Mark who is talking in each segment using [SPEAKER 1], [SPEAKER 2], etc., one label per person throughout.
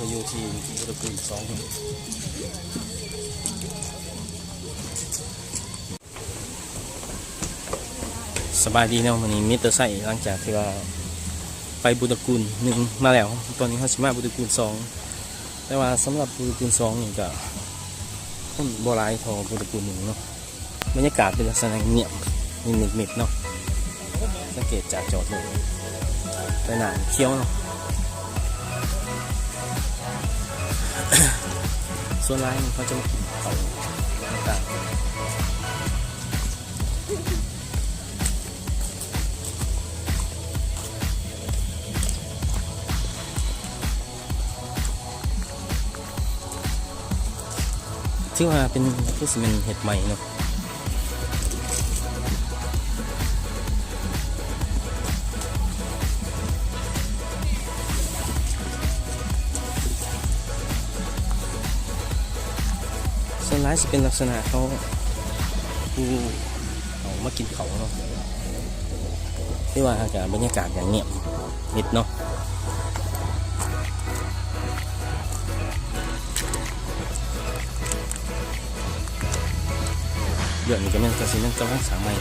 [SPEAKER 1] อยู่ที่บุตรกุล2สบายดีเนาะวันนี้มิสเตอร์ไซหลังจากที่ว่าไปบุตรกุล1มาแล้วตอนนี้เขาสิมาบุตรกุล2แต่ว่าสำหรับบุตรกุล2นี่ก็คนโบราณทอบุตรกุล1เนาะบรรยากาศเป็นลักษณะเงียบมิดเนาะสังเกตจากจอดรถไปหนาเคี้ยวเนาะส่วนร้านเขาจะมากินเขาต่างที่ว่าเป็นคือสิเป็นเห็ดใหม่เนาะส่วนร้ายจะเป็นลักษณะเขาเอามากินเขาเนาะที่ว่าอากาศบรรยากาศอย่างเงียบนิดเนาะเดี๋ยวนี้ก็เป็นกระสินกำลังสามใหม่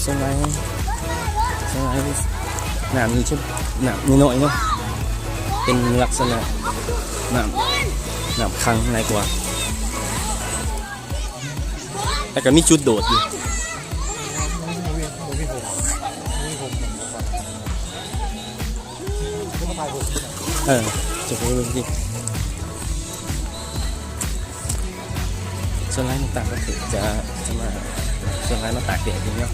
[SPEAKER 1] ส่วนไรหนามนี่ใช่หนามนี่น้อยเนาะเป็นลักษณะหนามคังอะไรกว่าแต่ก็มีจุดโดดอยู่จะไปดูสิส่วนร้านต่างๆก็คือจะมาส่วนร้านมาตากแดดอย่างเงี้ย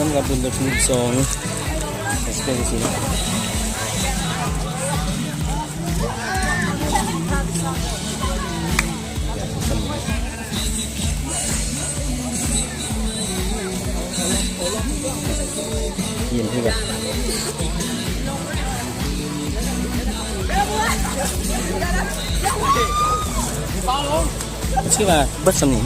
[SPEAKER 1] สำหรับบุญตะคุน2จะเป็นสิเย็นที่แบบชื่อว่าบัสมิง